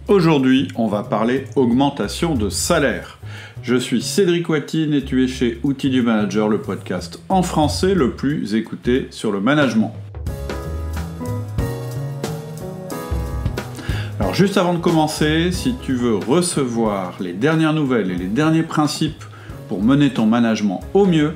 Aujourd'hui, on va parler augmentation de salaire. Je suis Cédric Watine et tu es chez Outils du Manager, le podcast en français le plus écouté sur le management. Alors juste avant de commencer, si tu veux recevoir les dernières nouvelles et les derniers principes pour mener ton management au mieux,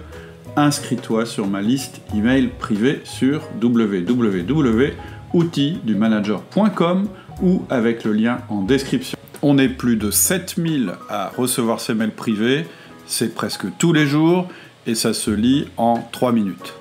inscris-toi sur ma liste email privée sur www.outildumanager.com ou avec le lien en description. On est plus de 7000 à recevoir ces mails privés, c'est presque tous les jours et ça se lit en 3 minutes.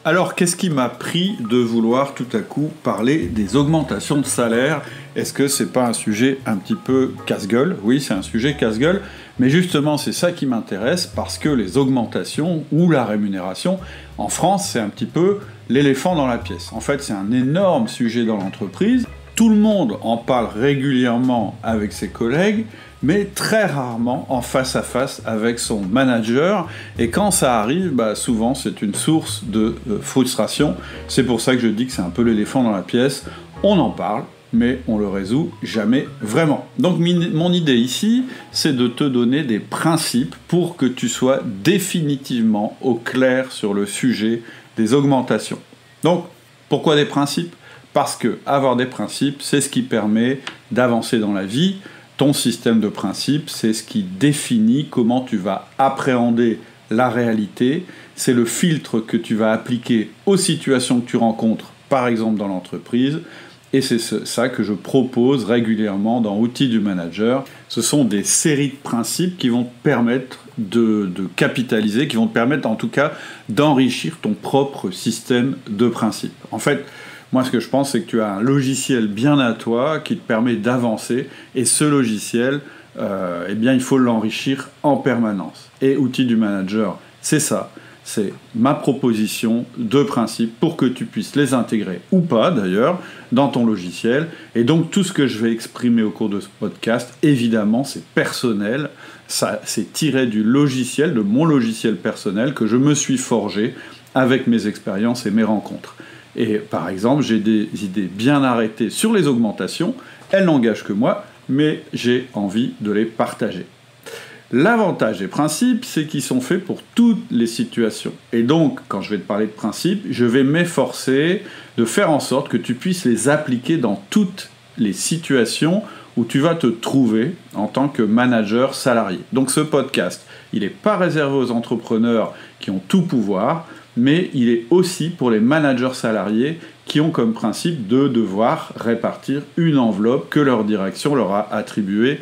Alors, qu'est-ce qui m'a pris de vouloir tout à coup parler des augmentations de salaire ? Est-ce que c'est pas un sujet un petit peu casse-gueule ? Oui, c'est un sujet casse-gueule, mais justement, c'est ça qui m'intéresse parce que les augmentations ou la rémunération, en France, c'est un petit peu l'éléphant dans la pièce. En fait, c'est un énorme sujet dans l'entreprise. Tout le monde en parle régulièrement avec ses collègues, mais très rarement en face à face avec son manager. Et quand ça arrive, souvent c'est une source de frustration. C'est pour ça que je dis que c'est un peu l'éléphant dans la pièce. On en parle, mais on le résout jamais vraiment. Donc mon idée ici, c'est de te donner des principes pour que tu sois définitivement au clair sur le sujet des augmentations. Donc, pourquoi des principes ? Parce que avoir des principes, c'est ce qui permet d'avancer dans la vie. Ton système de principes, c'est ce qui définit comment tu vas appréhender la réalité. C'est le filtre que tu vas appliquer aux situations que tu rencontres, par exemple dans l'entreprise. Et c'est ça que je propose régulièrement dans Outils du Manager. Ce sont des séries de principes qui vont te permettre de capitaliser, qui vont te permettre en tout cas d'enrichir ton propre système de principes. En fait, moi, ce que je pense, c'est que tu as un logiciel bien à toi qui te permet d'avancer. Et ce logiciel, il faut l'enrichir en permanence. Et Outils du Manager, c'est ça. C'est ma proposition de principes pour que tu puisses les intégrer, ou pas d'ailleurs, dans ton logiciel. Et donc, tout ce que je vais exprimer au cours de ce podcast, évidemment, c'est personnel. Ça, c'est tiré du logiciel, de mon logiciel personnel que je me suis forgé avec mes expériences et mes rencontres. Et par exemple, j'ai des idées bien arrêtées sur les augmentations. Elles n'engagent que moi, mais j'ai envie de les partager. L'avantage des principes, c'est qu'ils sont faits pour toutes les situations. Et donc, quand je vais te parler de principes, je vais m'efforcer de faire en sorte que tu puisses les appliquer dans toutes les situations où tu vas te trouver en tant que manager salarié. Donc ce podcast, il n'est pas réservé aux entrepreneurs qui ont tout pouvoir, mais il est aussi pour les managers salariés qui ont comme principe de devoir répartir une enveloppe que leur direction leur a attribuée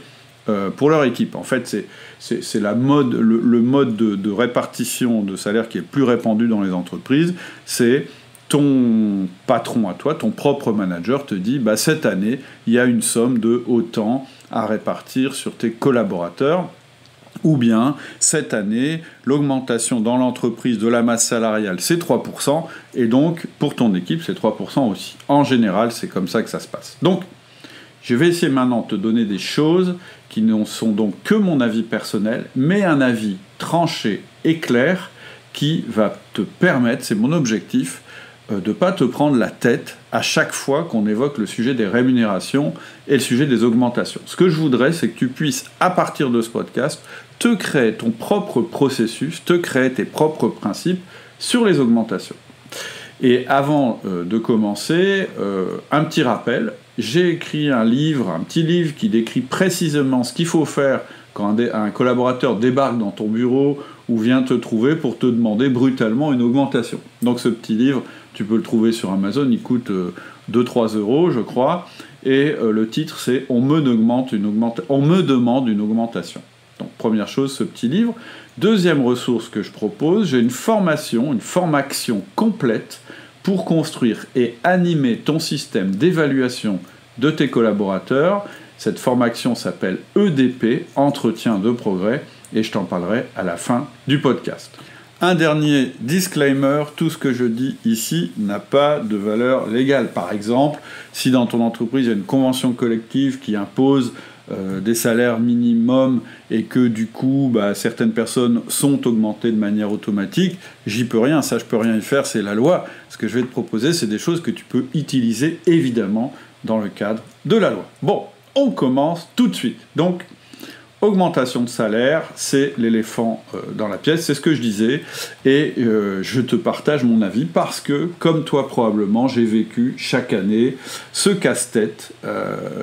pour leur équipe. En fait, c'est le mode de répartition de salaire qui est le plus répandu dans les entreprises. C'est ton patron à toi, ton propre manager te dit cette année, il y a une somme de autant à répartir sur tes collaborateurs. Ou bien, cette année, l'augmentation dans l'entreprise de la masse salariale, c'est 3%, et donc, pour ton équipe, c'est 3% aussi. En général, c'est comme ça que ça se passe. Donc, je vais essayer maintenant de te donner des choses qui ne sont donc que mon avis personnel, mais un avis tranché et clair qui va te permettre, c'est mon objectif, de ne pas te prendre la tête à chaque fois qu'on évoque le sujet des rémunérations et le sujet des augmentations. Ce que je voudrais, c'est que tu puisses, à partir de ce podcast, te créer ton propre processus, te créer tes propres principes sur les augmentations. Et avant de commencer, un petit rappel, j'ai écrit un petit livre qui décrit précisément ce qu'il faut faire quand un collaborateur débarque dans ton bureau ou vient te trouver pour te demander brutalement une augmentation. Donc ce petit livre, tu peux le trouver sur Amazon, il coûte 2-3 euros, je crois, et le titre c'est « On me demande une augmentation ». Donc première chose, ce petit livre. Deuxième ressource que je propose, j'ai une formation complète pour construire et animer ton système d'évaluation de tes collaborateurs. Cette formation s'appelle EDP, Entretien de progrès, et je t'en parlerai à la fin du podcast. Un dernier disclaimer, tout ce que je dis ici n'a pas de valeur légale. Par exemple, si dans ton entreprise il y a une convention collective qui impose des salaires minimums et que du coup certaines personnes sont augmentées de manière automatique, j'y peux rien, ça je peux rien y faire, c'est la loi. Ce que je vais te proposer, c'est des choses que tu peux utiliser évidemment dans le cadre de la loi. Bon, On commence tout de suite. Donc, augmentation de salaire, c'est l'éléphant dans la pièce, c'est ce que je disais, et je te partage mon avis parce que, comme toi probablement, j'ai vécu chaque année ce casse-tête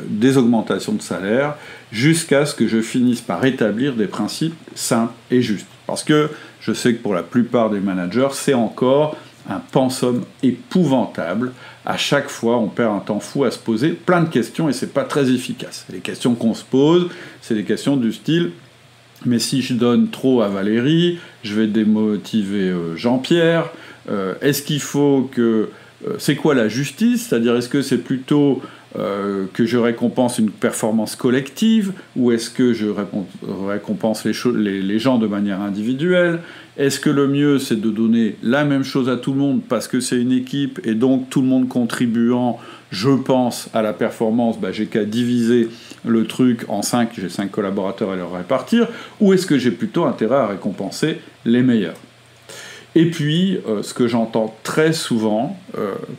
des augmentations de salaire jusqu'à ce que je finisse par établir des principes simples et justes. Parce que je sais que pour la plupart des managers, c'est encore un pensum épouvantable. À chaque fois, on perd un temps fou à se poser plein de questions et c'est pas très efficace. Les questions qu'on se pose, c'est des questions du style « Mais si je donne trop à Valérie, je vais démotiver Jean-Pierre. Est-ce qu'il faut que... c'est quoi la justice ? C'est-à-dire, est-ce que c'est plutôt que je récompense une performance collective ou est-ce que je récompense les gens de manière individuelle ? Est-ce que le mieux, c'est de donner la même chose à tout le monde parce que c'est une équipe et donc tout le monde contribuant, je pense, à la performance, j'ai qu'à diviser le truc en 5, j'ai 5 collaborateurs à leur répartir, ou est-ce que j'ai plutôt intérêt à récompenser les meilleurs ? Et puis, ce que j'entends très souvent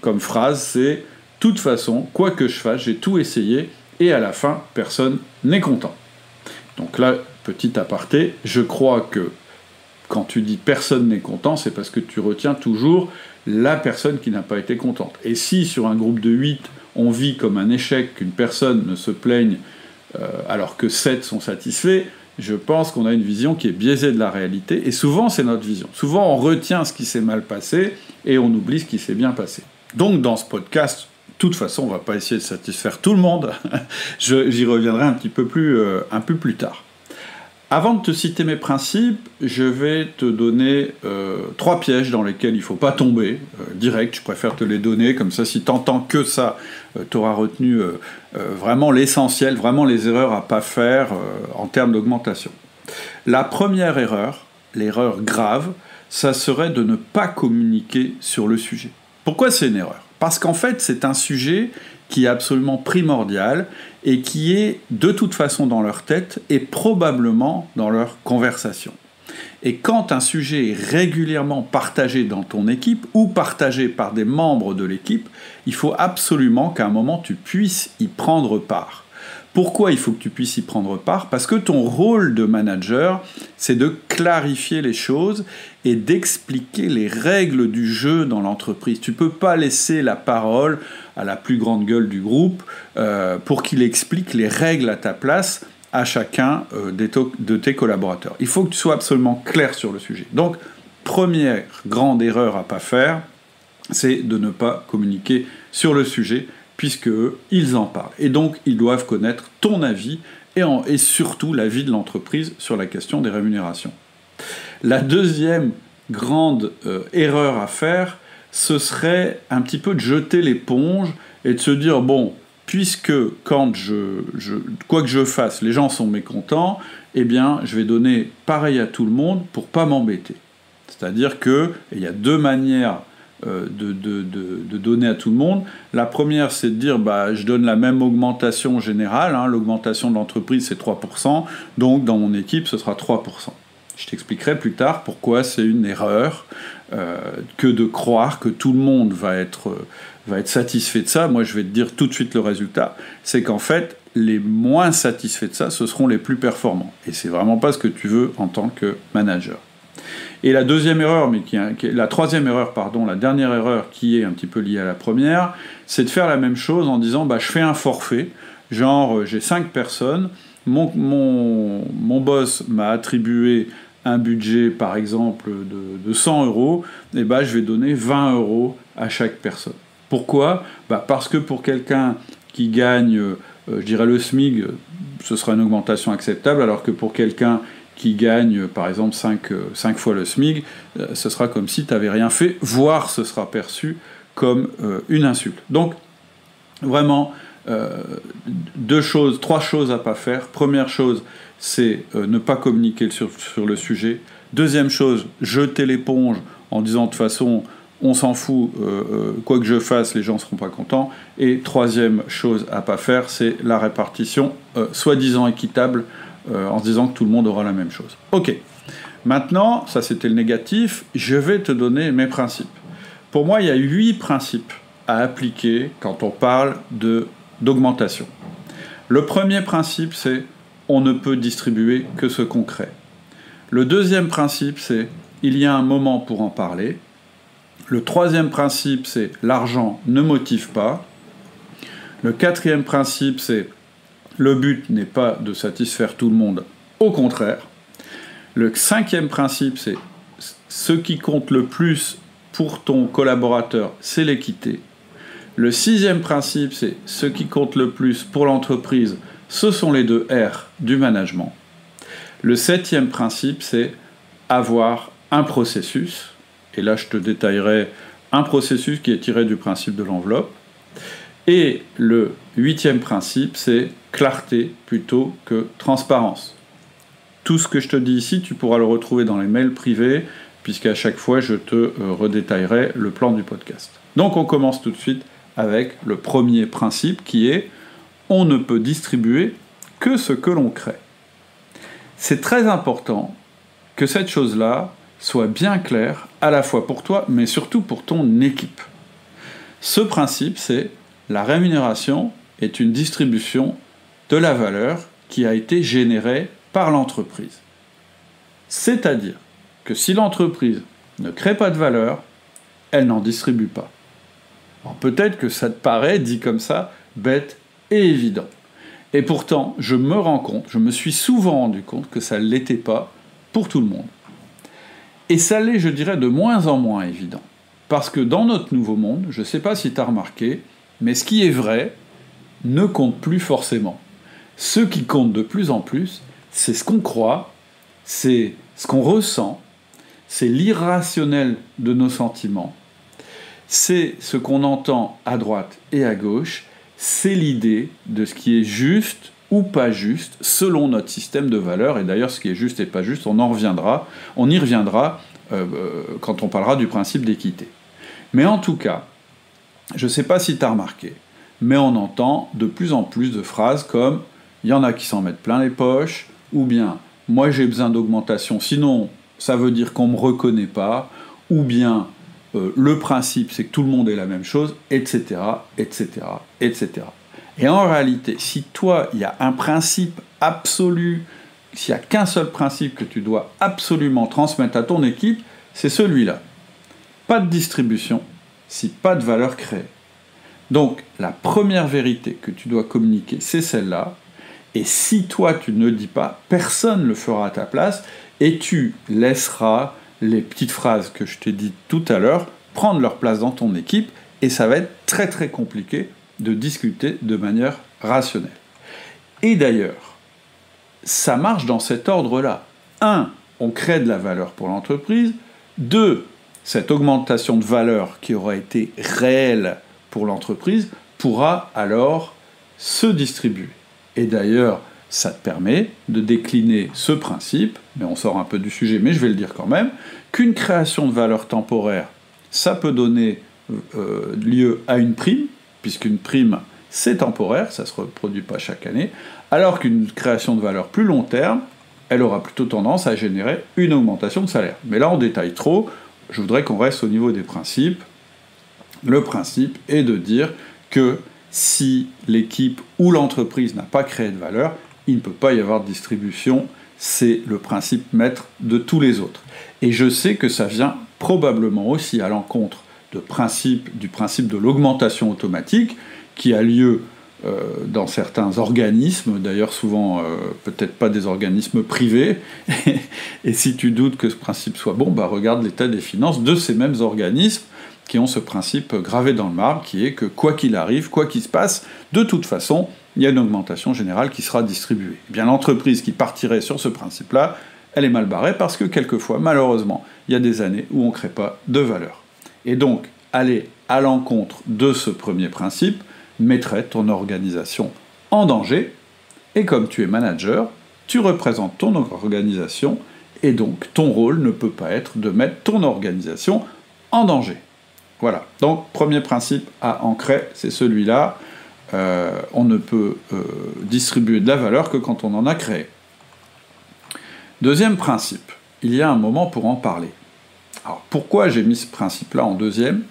comme phrase, c'est « de toute façon, quoi que je fasse, j'ai tout essayé et à la fin, personne n'est content ». Donc là, petit aparté, je crois que quand tu dis personne n'est content, c'est parce que tu retiens toujours la personne qui n'a pas été contente. Et si sur un groupe de 8, on vit comme un échec qu'une personne ne se plaigne alors que 7 sont satisfaits, je pense qu'on a une vision qui est biaisée de la réalité, et souvent c'est notre vision. Souvent on retient ce qui s'est mal passé, et on oublie ce qui s'est bien passé. Donc dans ce podcast, de toute façon on ne va pas essayer de satisfaire tout le monde, j'y reviendrai un peu plus tard. Avant de te citer mes principes, je vais te donner 3 pièges dans lesquels il ne faut pas tomber, direct, je préfère te les donner, comme ça si tu n'entends que ça, tu auras retenu vraiment l'essentiel, vraiment les erreurs à ne pas faire en termes d'augmentation. La première erreur, l'erreur grave, ça serait de ne pas communiquer sur le sujet. Pourquoi c'est une erreur ? Parce qu'en fait, c'est un sujet qui est absolument primordial et qui est de toute façon dans leur tête et probablement dans leur conversation. Et quand un sujet est régulièrement partagé dans ton équipe ou partagé par des membres de l'équipe, il faut absolument qu'à un moment tu puisses y prendre part. Pourquoi il faut que tu puisses y prendre part ? Parce que ton rôle de manager, c'est de clarifier les choses et d'expliquer les règles du jeu dans l'entreprise. Tu ne peux pas laisser la parole à la plus grande gueule du groupe pour qu'il explique les règles à ta place à chacun de tes collaborateurs. Il faut que tu sois absolument clair sur le sujet. Donc, première grande erreur à ne pas faire, c'est de ne pas communiquer sur le sujet, puisque ils en parlent. Et donc, ils doivent connaître ton avis et surtout l'avis de l'entreprise sur la question des rémunérations. La deuxième grande erreur à faire, ce serait un petit peu de jeter l'éponge et de se dire, bon, puisque quand quoi que je fasse, les gens sont mécontents, eh bien, je vais donner pareil à tout le monde pour pas m'embêter. C'est-à-dire qu'il y a 2 manières de donner à tout le monde. La première, c'est de dire je donne la même augmentation générale, l'augmentation de l'entreprise c'est 3%, donc dans mon équipe ce sera 3%. Je t'expliquerai plus tard pourquoi c'est une erreur que de croire que tout le monde va être satisfait de ça. Moi je vais te dire tout de suite le résultat, c'est qu'en fait les moins satisfaits de ça, ce seront les plus performants. Et c'est vraiment pas ce que tu veux en tant que manager. Et la deuxième erreur, la troisième erreur, la dernière erreur qui est un petit peu liée à la première, c'est de faire la même chose en disant je fais un forfait, genre j'ai 5 personnes, mon boss m'a attribué un budget par exemple de 100 €, et je vais donner 20 € à chaque personne. Pourquoi ? Parce que pour quelqu'un qui gagne, je dirais le SMIC, ce sera une augmentation acceptable, alors que pour quelqu'un qui gagne, par exemple, 5 fois le SMIC, ce sera comme si tu n'avais rien fait, voire ce sera perçu comme une insulte. Donc, vraiment, 3 choses à ne pas faire. Première chose, c'est ne pas communiquer sur le sujet. Deuxième chose, jeter l'éponge en disant de toute façon, on s'en fout, quoi que je fasse, les gens ne seront pas contents. Et troisième chose à ne pas faire, c'est la répartition soi-disant équitable, en se disant que tout le monde aura la même chose. Ok, maintenant, ça c'était le négatif, je vais te donner mes principes. Pour moi, il y a 8 principes à appliquer quand on parle d'augmentation. Le premier principe, c'est on ne peut distribuer que ce qu'on crée. Le deuxième principe, c'est il y a un moment pour en parler. Le troisième principe, c'est l'argent ne motive pas. Le quatrième principe, c'est le but n'est pas de satisfaire tout le monde, au contraire. Le cinquième principe, c'est ce qui compte le plus pour ton collaborateur, c'est l'équité. Le sixième principe, c'est ce qui compte le plus pour l'entreprise, ce sont les 2 R du management. Le septième principe, c'est avoir un processus. Et là, je te détaillerai un processus qui est tiré du principe de l'enveloppe. Et le huitième principe, c'est clarté plutôt que transparence. Tout ce que je te dis ici, tu pourras le retrouver dans les mails privés, puisqu'à chaque fois, je te redétaillerai le plan du podcast. Donc, on commence tout de suite avec le premier principe qui est « on ne peut distribuer que ce que l'on crée ». C'est très important que cette chose-là soit bien claire, à la fois pour toi, mais surtout pour ton équipe. Ce principe, c'est la rémunération est une distribution de la valeur qui a été générée par l'entreprise. C'est-à-dire que si l'entreprise ne crée pas de valeur, elle n'en distribue pas. Alors peut-être que ça te paraît, dit comme ça, bête et évident. Et pourtant, je me suis souvent rendu compte que ça ne l'était pas pour tout le monde. Et ça l'est, je dirais, de moins en moins évident. Parce que dans notre nouveau monde, je ne sais pas si tu as remarqué, mais ce qui est vrai ne compte plus forcément. Ce qui compte de plus en plus, c'est ce qu'on croit, c'est ce qu'on ressent, c'est l'irrationnel de nos sentiments, c'est ce qu'on entend à droite et à gauche, c'est l'idée de ce qui est juste ou pas juste selon notre système de valeurs. Et d'ailleurs, ce qui est juste et pas juste, on y reviendra quand on parlera du principe d'équité. Mais en tout cas, je ne sais pas si tu as remarqué, mais on entend de plus en plus de phrases comme « il y en a qui s'en mettent plein les poches » ou bien « moi j'ai besoin d'augmentation, sinon ça veut dire qu'on ne me reconnaît pas » ou bien le principe c'est que tout le monde est la même chose, etc., etc., etc. Et en réalité, si toi, il y a un principe absolu, s'il n'y a qu'un seul principe que tu dois absolument transmettre à ton équipe, c'est celui-là. Pas de distribution, si pas de valeur créée. Donc, la première vérité que tu dois communiquer, c'est celle-là. Et si toi, tu ne le dis pas, personne ne le fera à ta place, et tu laisseras les petites phrases que je t'ai dites tout à l'heure prendre leur place dans ton équipe, et ça va être très très compliqué de discuter de manière rationnelle. Et d'ailleurs, ça marche dans cet ordre-là. 1. On crée de la valeur pour l'entreprise. 2. Cette augmentation de valeur qui aura été réelle pour l'entreprise pourra alors se distribuer. Et d'ailleurs, ça te permet de décliner ce principe, mais on sort un peu du sujet, mais je vais le dire quand même, qu'une création de valeur temporaire, ça peut donner lieu à une prime, puisqu'une prime, c'est temporaire, ça ne se reproduit pas chaque année, alors qu'une création de valeur plus long terme, elle aura plutôt tendance à générer une augmentation de salaire. Mais là, on détaille trop, je voudrais qu'on reste au niveau des principes. Le principe est de dire que si l'équipe ou l'entreprise n'a pas créé de valeur, il ne peut pas y avoir de distribution, c'est le principe maître de tous les autres. Et je sais que ça vient probablement aussi à l'encontre du principe de l'augmentation automatique qui a lieu dans certains organismes, d'ailleurs souvent peut-être pas des organismes privés, et si tu doutes que ce principe soit bon, regarde l'état des finances de ces mêmes organismes qui ont ce principe gravé dans le marbre, qui est que quoi qu'il arrive, quoi qu'il se passe, de toute façon, il y a une augmentation générale qui sera distribuée. Eh bien, l'entreprise qui partirait sur ce principe-là, elle est mal barrée parce que quelquefois, malheureusement, il y a des années où on ne crée pas de valeur. Et donc, aller à l'encontre de ce premier principe mettrait ton organisation en danger, et comme tu es manager, tu représentes ton organisation, et donc ton rôle ne peut pas être de mettre ton organisation en danger. Voilà, donc premier principe à ancrer, c'est celui-là, on ne peut distribuer de la valeur que quand on en a créé. Deuxième principe, il y a un moment pour en parler. Alors pourquoi j'ai mis ce principe-là en deuxième?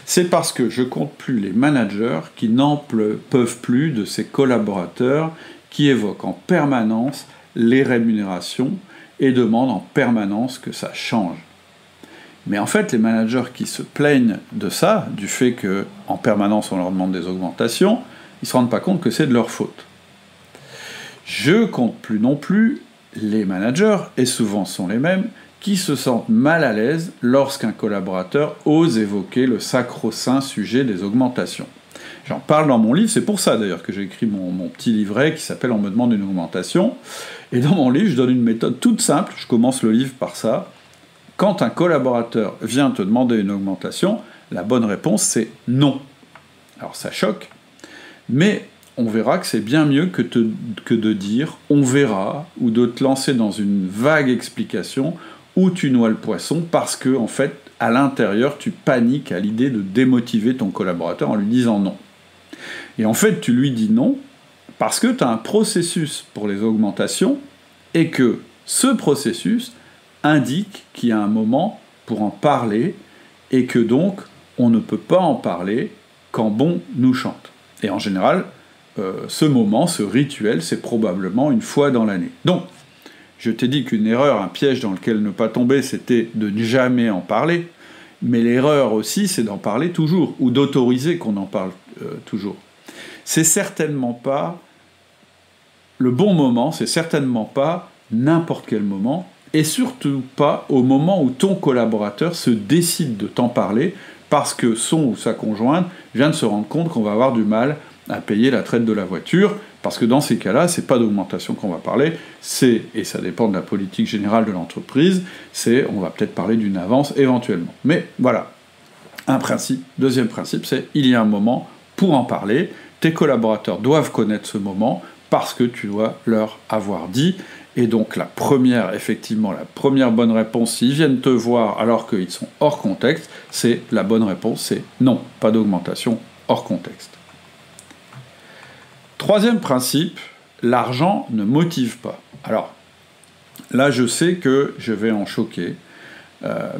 C'est parce que je compte plus les managers qui n'en peuvent plus de ces collaborateurs qui évoquent en permanence les rémunérations et demandent en permanence que ça change. Mais en fait, les managers qui se plaignent de ça, du fait qu'en permanence on leur demande des augmentations, ils ne se rendent pas compte que c'est de leur faute. Je compte plus non plus les managers, et souvent sont les mêmes, qui se sentent mal à l'aise lorsqu'un collaborateur ose évoquer le sacro-saint sujet des augmentations. J'en parle dans mon livre, c'est pour ça d'ailleurs que j'ai écrit mon petit livret qui s'appelle « On me demande une augmentation ». Et dans mon livre, je donne une méthode toute simple, je commence le livre par ça. Quand un collaborateur vient te demander une augmentation, la bonne réponse c'est non. Alors ça choque, mais on verra que c'est bien mieux que de dire « on verra » ou de te lancer dans une vague explication où tu noies le poisson parce que, en fait, à l'intérieur, tu paniques à l'idée de démotiver ton collaborateur en lui disant non. Et en fait, tu lui dis non parce que tu as un processus pour les augmentations et que ce processus indique qu'il y a un moment pour en parler et que donc on ne peut pas en parler quand bon nous chante. Et en général, ce moment, ce rituel, c'est probablement une fois dans l'année. Donc, je t'ai dit qu'une erreur, un piège dans lequel ne pas tomber, c'était de ne jamais en parler, mais l'erreur aussi, c'est d'en parler toujours, ou d'autoriser qu'on en parle toujours. C'est certainement pas le bon moment, c'est certainement pas n'importe quel moment, et surtout pas au moment où ton collaborateur se décide de t'en parler, parce que son ou sa conjointe vient de se rendre compte qu'on va avoir du mal à payer la traite de la voiture, parce que dans ces cas-là, c'est pas d'augmentation qu'on va parler, c'est, et ça dépend de la politique générale de l'entreprise, c'est, on va peut-être parler d'une avance éventuellement. Mais voilà, un principe. Deuxième principe, c'est, il y a un moment pour en parler, tes collaborateurs doivent connaître ce moment, parce que tu dois leur avoir dit, et donc la première bonne réponse, s'ils viennent te voir alors qu'ils sont hors contexte, c'est la bonne réponse, c'est non, pas d'augmentation hors contexte. Troisième principe, l'argent ne motive pas. Alors, là je sais que je vais en choquer,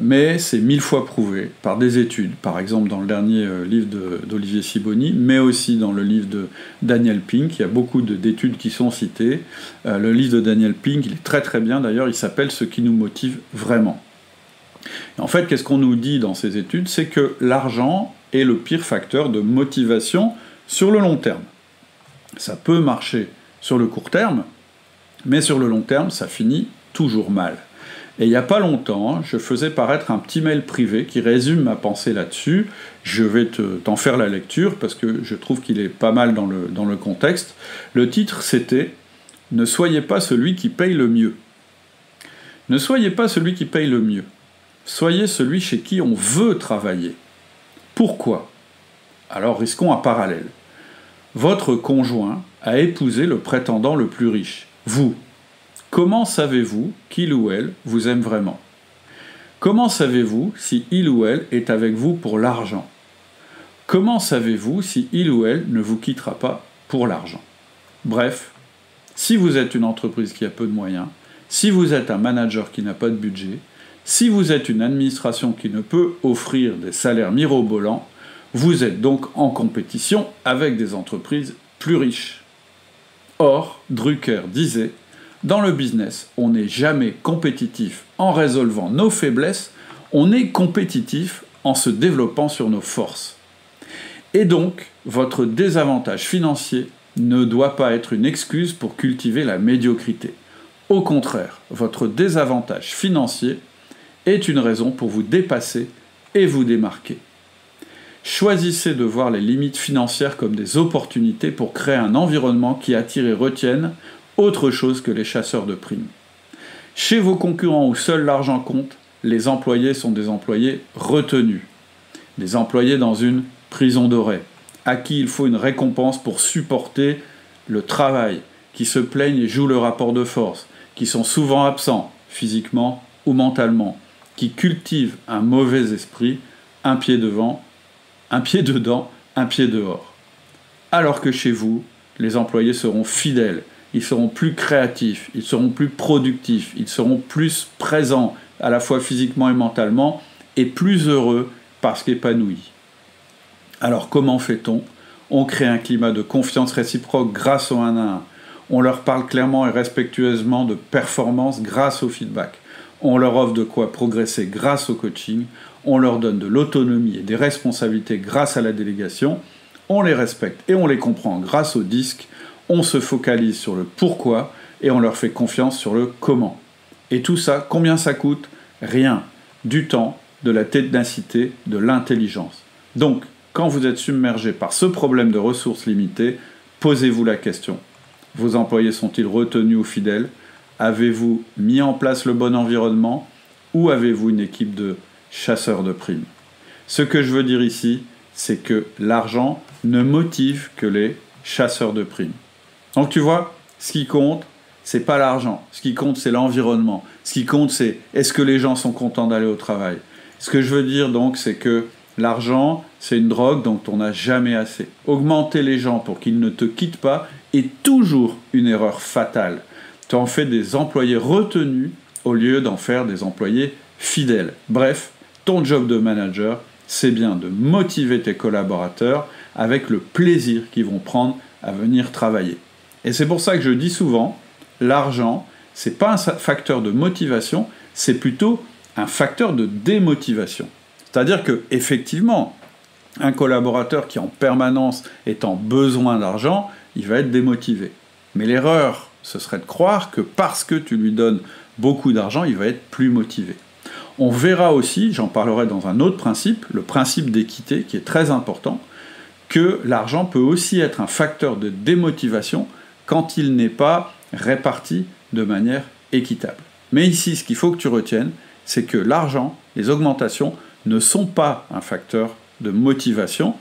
mais c'est 1000 fois prouvé par des études, par exemple dans le dernier livre d'Olivier Sibony, mais aussi dans le livre de Daniel Pink, il y a beaucoup d'études qui sont citées. Le livre de Daniel Pink, il est très très bien d'ailleurs, il s'appelle « Ce qui nous motive vraiment ». Et en fait, qu'est-ce qu'on nous dit dans ces études? C'est que l'argent est le pire facteur de motivation sur le long terme. Ça peut marcher sur le court terme, mais sur le long terme, ça finit toujours mal. Et il n'y a pas longtemps, je faisais paraître un petit mail privé qui résume ma pensée là-dessus. Je vais t'en faire la lecture parce que je trouve qu'il est pas mal dans le contexte. Le titre, c'était « Ne soyez pas celui qui paye le mieux ». Ne soyez pas celui qui paye le mieux. Soyez celui chez qui on veut travailler. Pourquoi? Alors risquons un parallèle. Votre conjoint a épousé le prétendant le plus riche, vous. Comment savez-vous qu'il ou elle vous aime vraiment? Comment savez-vous si il ou elle est avec vous pour l'argent? Comment savez-vous si il ou elle ne vous quittera pas pour l'argent? Bref, si vous êtes une entreprise qui a peu de moyens, si vous êtes un manager qui n'a pas de budget, si vous êtes une administration qui ne peut offrir des salaires mirobolants, vous êtes donc en compétition avec des entreprises plus riches. Or, Drucker disait « Dans le business, on n'est jamais compétitif en résolvant nos faiblesses, on est compétitif en se développant sur nos forces. » Et donc, votre désavantage financier ne doit pas être une excuse pour cultiver la médiocrité. Au contraire, votre désavantage financier est une raison pour vous dépasser et vous démarquer. Choisissez de voir les limites financières comme des opportunités pour créer un environnement qui attire et retienne autre chose que les chasseurs de primes. Chez vos concurrents où seul l'argent compte, les employés sont des employés retenus, des employés dans une prison dorée, à qui il faut une récompense pour supporter le travail, qui se plaignent et jouent le rapport de force, qui sont souvent absents, physiquement ou mentalement, qui cultivent un mauvais esprit, un pied devant, un pied dedans, un pied dehors. Alors que chez vous, les employés seront fidèles, ils seront plus créatifs, ils seront plus productifs, ils seront plus présents, à la fois physiquement et mentalement, et plus heureux parce qu'épanoui. Alors comment fait-on ? On crée un climat de confiance réciproque grâce au 1 à 1. On leur parle clairement et respectueusement de performance grâce au feedback. On leur offre de quoi progresser grâce au coaching. On leur donne de l'autonomie et des responsabilités grâce à la délégation. On les respecte et on les comprend grâce au disque. On se focalise sur le pourquoi et on leur fait confiance sur le comment. Et tout ça, combien ça coûte ? Rien. Du temps, de la ténacité, de l'intelligence. Donc, quand vous êtes submergé par ce problème de ressources limitées, posez-vous la question. Vos employés sont-ils retenus ou fidèles ? Avez-vous mis en place le bon environnement ? Ou avez-vous une équipe de chasseurs de primes ? Ce que je veux dire ici, c'est que l'argent ne motive que les chasseurs de primes. Donc tu vois, ce qui compte, c'est pas l'argent. Ce qui compte, c'est l'environnement. Ce qui compte, c'est est-ce que les gens sont contents d'aller au travail ? Ce que je veux dire donc, c'est que l'argent, c'est une drogue dont on n'a jamais assez. Augmenter les gens pour qu'ils ne te quittent pas est toujours une erreur fatale. Tu en fais des employés retenus au lieu d'en faire des employés fidèles. Bref, ton job de manager, c'est bien de motiver tes collaborateurs avec le plaisir qu'ils vont prendre à venir travailler. Et c'est pour ça que je dis souvent, l'argent, c'est pas un facteur de motivation, c'est plutôt un facteur de démotivation. C'est-à-dire que, effectivement, un collaborateur qui en permanence est en besoin d'argent, il va être démotivé. Mais l'erreur, ce serait de croire que parce que tu lui donnes beaucoup d'argent, il va être plus motivé. On verra aussi, j'en parlerai dans un autre principe, le principe d'équité, qui est très important, que l'argent peut aussi être un facteur de démotivation quand il n'est pas réparti de manière équitable. Mais ici, ce qu'il faut que tu retiennes, c'est que l'argent, les augmentations, ne sont pas un facteur de motivation.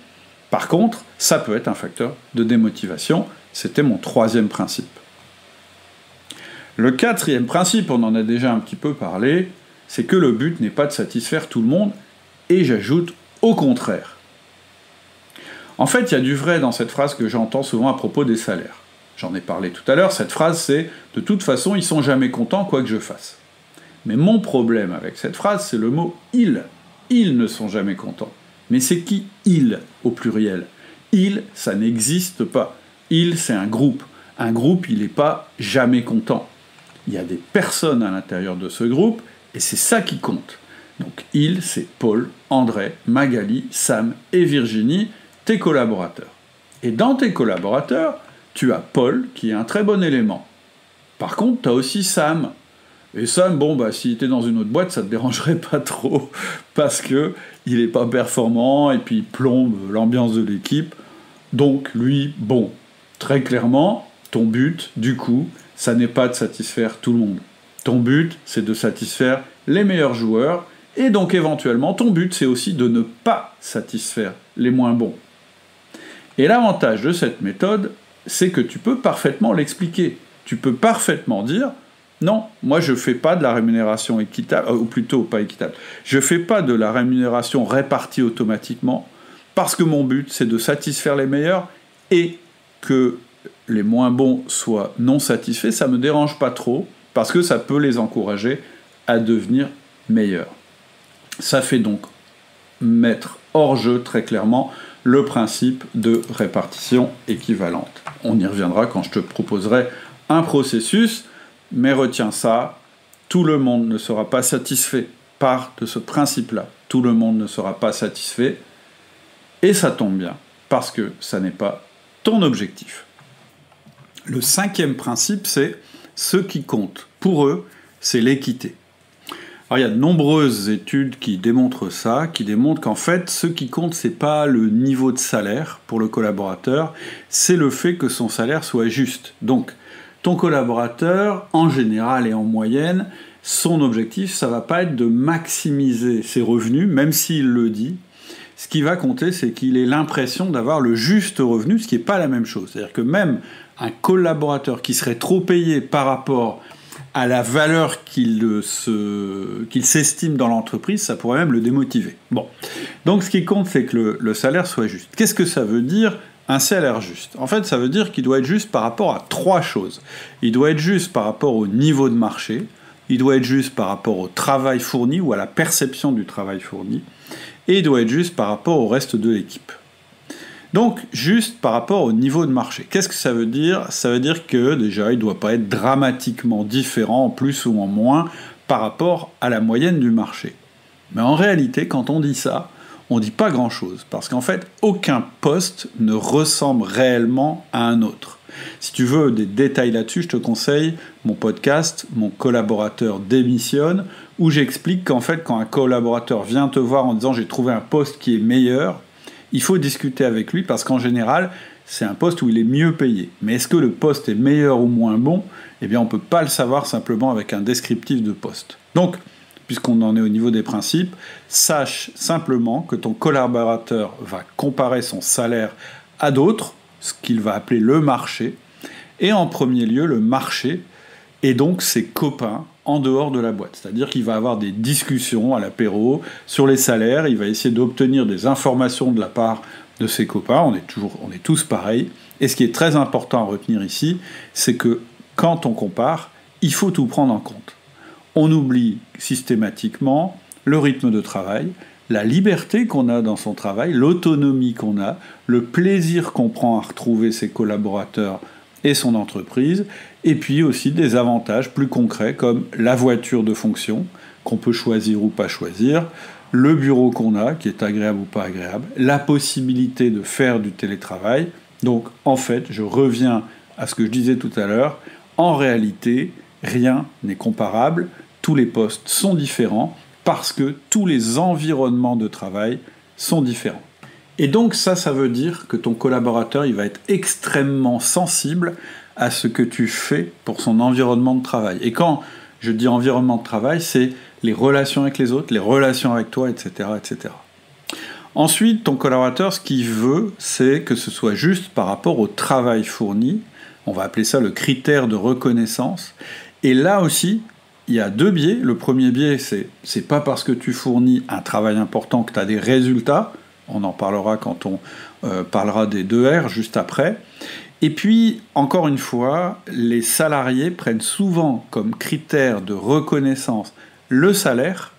Par contre, ça peut être un facteur de démotivation. C'était mon 3e principe. Le 4e principe, on en a déjà un petit peu parlé, c'est que le but n'est pas de satisfaire tout le monde, et j'ajoute au contraire. En fait, il y a du vrai dans cette phrase que j'entends souvent à propos des salaires. J'en ai parlé tout à l'heure, cette phrase c'est « de toute façon, ils sont jamais contents quoi que je fasse ». Mais mon problème avec cette phrase, c'est le mot « ils ». Ils ne sont jamais contents. Mais c'est qui « ils » au pluriel ? Ils, ça n'existe pas. Ils, c'est un groupe. Un groupe, il n'est pas jamais content. Il y a des personnes à l'intérieur de ce groupe, et c'est ça qui compte. Donc ils, c'est Paul, André, Magali, Sam et Virginie, tes collaborateurs. Et dans tes collaborateurs, tu as Paul, qui est un très bon élément. Par contre, tu as aussi Sam. Et Sam, s'il était dans une autre boîte, ça ne te dérangerait pas trop, parce qu'il n'est pas performant, et puis il plombe l'ambiance de l'équipe. Donc, lui, très clairement, ton but, du coup, ça n'est pas de satisfaire tout le monde. Ton but, c'est de satisfaire les meilleurs joueurs, et donc éventuellement, ton but, c'est aussi de ne pas satisfaire les moins bons. Et l'avantage de cette méthode, c'est que tu peux parfaitement l'expliquer. Tu peux parfaitement dire « Non, moi je ne fais pas de la rémunération équitable, ou plutôt pas équitable. Je ne fais pas de la rémunération répartie automatiquement, parce que mon but, c'est de satisfaire les meilleurs, et que les moins bons soient non satisfaits, ça ne me dérange pas trop, parce que ça peut les encourager à devenir meilleurs. » Ça fait donc mettre hors jeu très clairement le principe de répartition équivalente. On y reviendra quand je te proposerai un processus, mais retiens ça, tout le monde ne sera pas satisfait par de ce principe-là. Tout le monde ne sera pas satisfait, et ça tombe bien, parce que ça n'est pas ton objectif. Le 5e principe, c'est ce qui compte. Pour eux, c'est l'équité. Alors, il y a de nombreuses études qui démontrent ça, qui démontrent qu'en fait, ce qui compte, c'est pas le niveau de salaire pour le collaborateur, c'est le fait que son salaire soit juste. Donc, ton collaborateur, en général et en moyenne, son objectif, ça va pas être de maximiser ses revenus, même s'il le dit. Ce qui va compter, c'est qu'il ait l'impression d'avoir le juste revenu, ce qui n'est pas la même chose. C'est-à-dire que même un collaborateur qui serait trop payé par rapport à la valeur qu'il s'estime dans l'entreprise, ça pourrait même le démotiver. Donc ce qui compte, c'est que le salaire soit juste. Qu'est-ce que ça veut dire, un salaire juste ? En fait, ça veut dire qu'il doit être juste par rapport à 3 choses. Il doit être juste par rapport au niveau de marché, il doit être juste par rapport au travail fourni ou à la perception du travail fourni, et il doit être juste par rapport au reste de l'équipe. Donc, juste par rapport au niveau de marché. Qu'est-ce que ça veut dire ? Ça veut dire que, déjà, il ne doit pas être dramatiquement différent, en plus ou en moins, par rapport à la moyenne du marché. Mais en réalité, quand on dit ça, on ne dit pas grand-chose, parce qu'en fait, aucun poste ne ressemble réellement à un autre. Si tu veux des détails là-dessus, je te conseille mon podcast « Mon collaborateur démissionne », où j'explique qu'en fait, quand un collaborateur vient te voir en disant « j'ai trouvé un poste qui est meilleur », il faut discuter avec lui parce qu'en général, c'est un poste où il est mieux payé. Mais est-ce que le poste est meilleur ou moins bon ? Eh bien, on ne peut pas le savoir simplement avec un descriptif de poste. Donc, puisqu'on en est au niveau des principes, sache simplement que ton collaborateur va comparer son salaire à d'autres, ce qu'il va appeler le marché, et en premier lieu, le marché, et donc ses copains en dehors de la boîte. C'est-à-dire qu'il va avoir des discussions à l'apéro sur les salaires, il va essayer d'obtenir des informations de la part de ses copains, on est tous pareils, et ce qui est très important à retenir ici, c'est que quand on compare, il faut tout prendre en compte. On oublie systématiquement le rythme de travail, la liberté qu'on a dans son travail, l'autonomie qu'on a, le plaisir qu'on prend à retrouver ses collaborateurs et son entreprise, et puis aussi des avantages plus concrets comme la voiture de fonction, qu'on peut choisir ou pas choisir, le bureau qu'on a, qui est agréable ou pas agréable, la possibilité de faire du télétravail. Donc en fait, je reviens à ce que je disais tout à l'heure, en réalité, rien n'est comparable, tous les postes sont différents, parce que tous les environnements de travail sont différents. Et donc ça veut dire que ton collaborateur, il va être extrêmement sensible à ce que tu fais pour son environnement de travail. Et quand je dis environnement de travail, c'est les relations avec les autres, les relations avec toi, etc., etc. Ensuite, ton collaborateur, ce qu'il veut, c'est que ce soit juste par rapport au travail fourni. On va appeler ça le critère de reconnaissance. Et là aussi, il y a deux biais. Le premier biais, c'est pas parce que tu fournis un travail important que tu as des résultats. On en parlera quand on parlera des 2R juste après. Et puis, encore une fois, les salariés prennent souvent comme critère de reconnaissance le salaire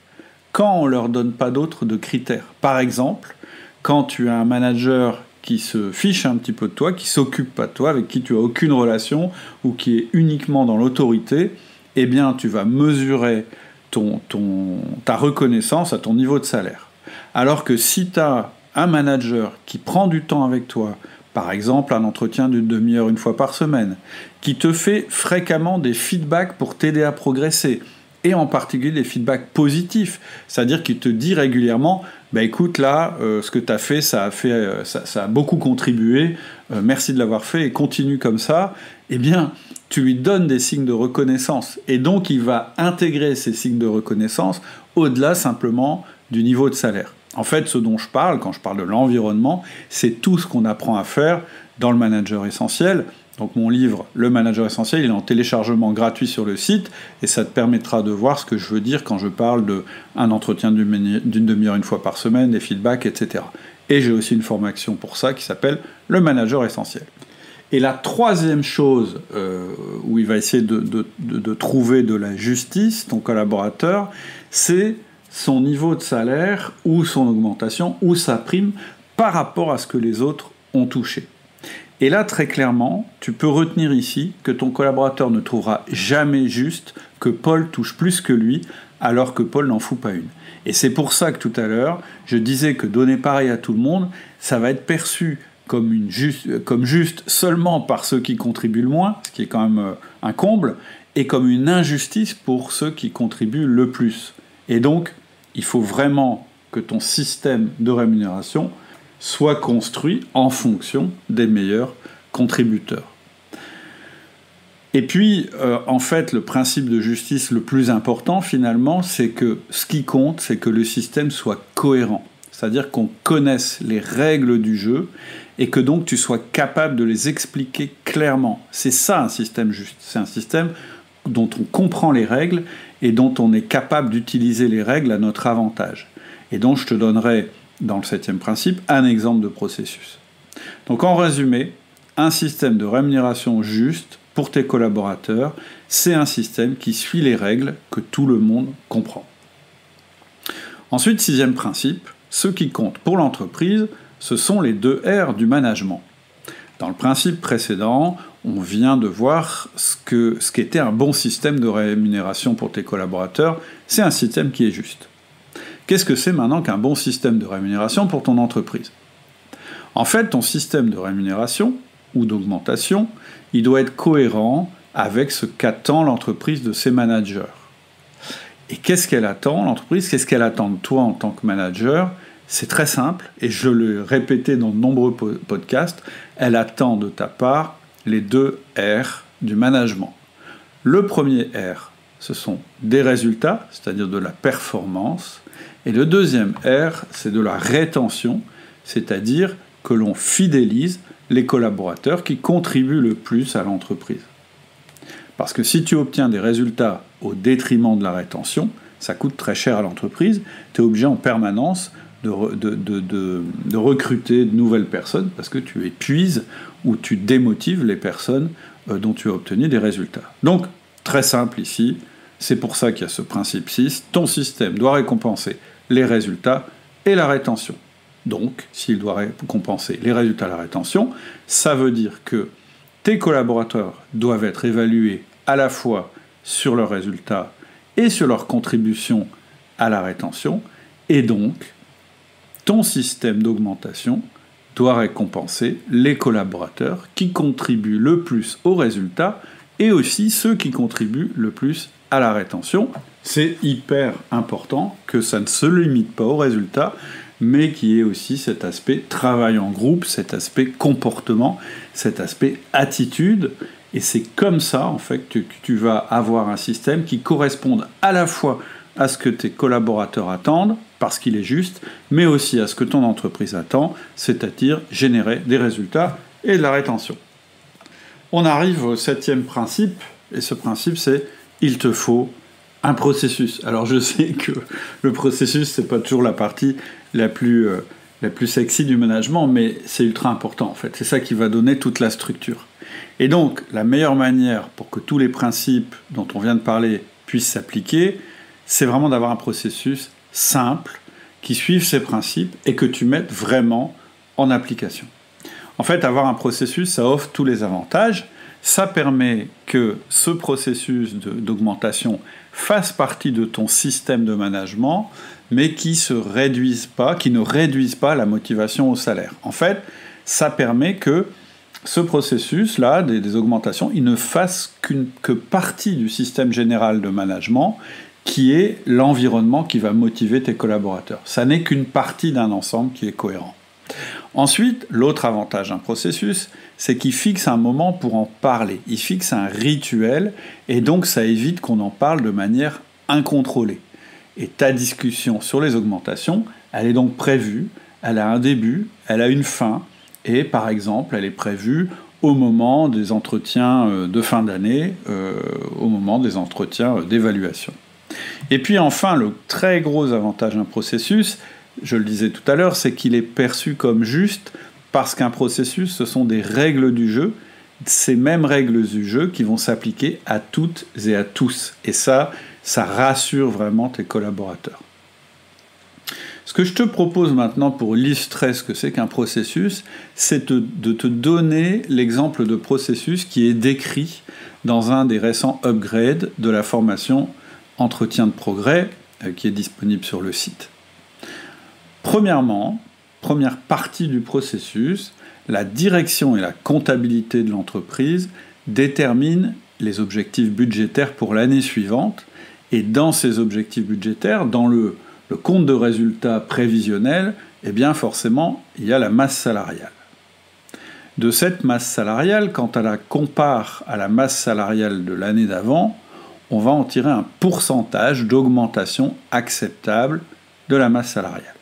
quand on ne leur donne pas d'autres de critères. Par exemple, quand tu as un manager qui se fiche un petit peu de toi, qui ne s'occupe pas de toi, avec qui tu n'as aucune relation ou qui est uniquement dans l'autorité, eh bien, tu vas mesurer ta reconnaissance à ton niveau de salaire. Alors que si tu as un manager qui prend du temps avec toi, par exemple un entretien d'une demi-heure une fois par semaine, qui te fait fréquemment des feedbacks pour t'aider à progresser, et en particulier des feedbacks positifs, c'est-à-dire qu'il te dit régulièrement bah écoute là, ce que tu as fait, ça a beaucoup contribué, merci de l'avoir fait et continue comme ça, eh bien tu lui donnes des signes de reconnaissance, et donc il va intégrer ces signes de reconnaissance au-delà simplement du niveau de salaire. En fait, ce dont je parle, quand je parle de l'environnement, c'est tout ce qu'on apprend à faire dans le Manager Essentiel. Donc mon livre, Le Manager Essentiel, il est en téléchargement gratuit sur le site, et ça te permettra de voir ce que je veux dire quand je parle d'un entretien d'une demi-heure une fois par semaine, des feedbacks, etc. Et j'ai aussi une formation pour ça qui s'appelle Le Manager Essentiel. Et la troisième chose où il va essayer de trouver de la justice, ton collaborateur, c'est son niveau de salaire ou son augmentation ou sa prime par rapport à ce que les autres ont touché. Et là, très clairement, tu peux retenir ici que ton collaborateur ne trouvera jamais juste que Paul touche plus que lui, alors que Paul n'en fout pas une. Et c'est pour ça que tout à l'heure, je disais que donner pareil à tout le monde, ça va être perçu comme juste seulement par ceux qui contribuent le moins, ce qui est quand même un comble, et comme une injustice pour ceux qui contribuent le plus. Et donc, il faut vraiment que ton système de rémunération soit construit en fonction des meilleurs contributeurs. Et puis, en fait, le principe de justice le plus important, finalement, c'est que ce qui compte, c'est que le système soit cohérent. C'est-à-dire qu'on connaisse les règles du jeu et que donc tu sois capable de les expliquer clairement. C'est ça un système juste. C'est un système dont on comprend les règles et dont on est capable d'utiliser les règles à notre avantage. Et donc je te donnerai, dans le 7e principe, un exemple de processus. Donc en résumé, un système de rémunération juste pour tes collaborateurs, c'est un système qui suit les règles que tout le monde comprend. Ensuite, 6e principe, ce qui compte pour l'entreprise, ce sont les 2 R du management. Dans le principe précédent, on vient de voir ce qu'était un bon système de rémunération pour tes collaborateurs. C'est un système qui est juste. Qu'est-ce que c'est maintenant qu'un bon système de rémunération pour ton entreprise ? En fait, ton système de rémunération ou d'augmentation, il doit être cohérent avec ce qu'attend l'entreprise de ses managers. Et qu'est-ce qu'elle attend, l'entreprise ? Qu'est-ce qu'elle attend de toi en tant que manager ? C'est très simple, et je l'ai répété dans de nombreux podcasts, elle attend de ta part les 2 R du management. Le premier R, ce sont des résultats, c'est-à-dire de la performance, et le deuxième R, c'est de la rétention, c'est-à-dire que l'on fidélise les collaborateurs qui contribuent le plus à l'entreprise. Parce que si tu obtiens des résultats au détriment de la rétention, ça coûte très cher à l'entreprise, tu es obligé en permanence de recruter de nouvelles personnes parce que tu épuises ou tu démotives les personnes dont tu as obtenu des résultats. Donc, très simple ici, c'est pour ça qu'il y a ce principe 6, ton système doit récompenser les résultats et la rétention. Donc, s'il doit récompenser les résultats et la rétention, ça veut dire que tes collaborateurs doivent être évalués à la fois sur leurs résultats et sur leur contribution à la rétention, et donc, ton système d'augmentation doit récompenser les collaborateurs qui contribuent le plus aux résultats et aussi ceux qui contribuent le plus à la rétention. C'est hyper important que ça ne se limite pas aux résultats, mais qu'il y ait aussi cet aspect travail en groupe, cet aspect comportement, cet aspect attitude. Et c'est comme ça, en fait, que tu vas avoir un système qui corresponde à la fois à ce que tes collaborateurs attendent, parce qu'il est juste, mais aussi à ce que ton entreprise attend, c'est-à-dire générer des résultats et de la rétention. On arrive au 7e principe, et ce principe c'est « il te faut un processus ». Alors je sais que le processus, c'est pas toujours la partie la plus sexy du management, mais c'est ultra important en fait, c'est ça qui va donner toute la structure. Et donc, la meilleure manière pour que tous les principes dont on vient de parler puissent s'appliquer, c'est vraiment d'avoir un processus simple, qui suive ces principes et que tu mettes vraiment en application. En fait, avoir un processus, ça offre tous les avantages. Ça permet que ce processus d'augmentation fasse partie de ton système de management, mais qui ne réduise pas la motivation au salaire. En fait, ça permet que ce processus-là, des augmentations, il ne fasse que partie du système général de management, qui est l'environnement qui va motiver tes collaborateurs. Ça n'est qu'une partie d'un ensemble qui est cohérent. Ensuite, l'autre avantage d'un processus, c'est qu'il fixe un moment pour en parler. Il fixe un rituel, et donc ça évite qu'on en parle de manière incontrôlée. Et ta discussion sur les augmentations, elle est donc prévue, elle a un début, elle a une fin, et par exemple, elle est prévue au moment des entretiens de fin d'année, au moment des entretiens d'évaluation. Et puis enfin, le très gros avantage d'un processus, je le disais tout à l'heure, c'est qu'il est perçu comme juste parce qu'un processus, ce sont des règles du jeu, ces mêmes règles du jeu qui vont s'appliquer à toutes et à tous. Et ça rassure vraiment tes collaborateurs. Ce que je te propose maintenant pour illustrer ce que c'est qu'un processus, c'est de te donner l'exemple de processus qui est décrit dans un des récents upgrades de la formation Entretien de progrès, qui est disponible sur le site. Premièrement, première partie du processus, la direction et la comptabilité de l'entreprise déterminent les objectifs budgétaires pour l'année suivante, et dans ces objectifs budgétaires, dans le compte de résultats prévisionnel, eh bien forcément, il y a la masse salariale. De cette masse salariale, quand on la compare à la masse salariale de l'année d'avant, on va en tirer un pourcentage d'augmentation acceptable de la masse salariale.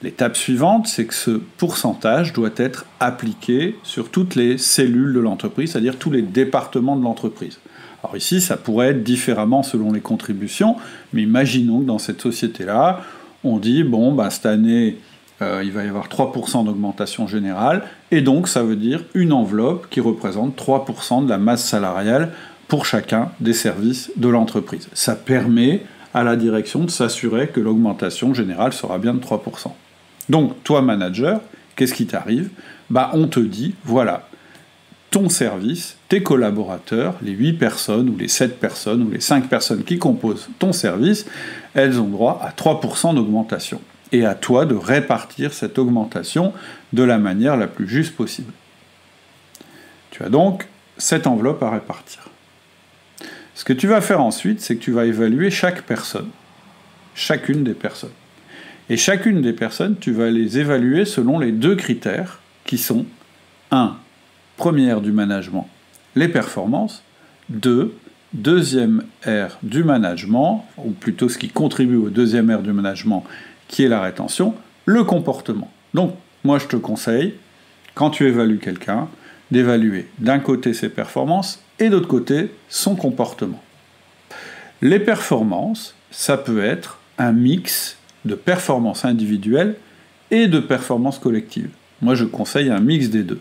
L'étape suivante, c'est que ce pourcentage doit être appliqué sur toutes les cellules de l'entreprise, c'est-à-dire tous les départements de l'entreprise. Alors ici, ça pourrait être différemment selon les contributions, mais imaginons que dans cette société-là, on dit, bon, cette année, il va y avoir 3% d'augmentation générale, et donc ça veut dire une enveloppe qui représente 3% de la masse salariale pour chacun des services de l'entreprise. Ça permet à la direction de s'assurer que l'augmentation générale sera bien de 3%. Donc, toi, manager, qu'est-ce qui t'arrive ? On te dit, voilà, ton service, tes collaborateurs, les 8 personnes, ou les 7 personnes, ou les 5 personnes qui composent ton service, elles ont droit à 3% d'augmentation. Et à toi de répartir cette augmentation de la manière la plus juste possible. Tu as donc cette enveloppe à répartir. Ce que tu vas faire ensuite, c'est que tu vas évaluer chaque personne, chacune des personnes. Et chacune des personnes, tu vas les évaluer selon les 2 critères qui sont 1. Première du management, les performances. 2. Deuxième R du management, ou plutôt ce qui contribue au deuxième R du management, qui est la rétention, le comportement. Donc, moi je te conseille, quand tu évalues quelqu'un, d'évaluer d'un côté ses performances et d'autre côté son comportement. Les performances, ça peut être un mix de performances individuelles et de performances collectives. Moi je conseille un mix des deux.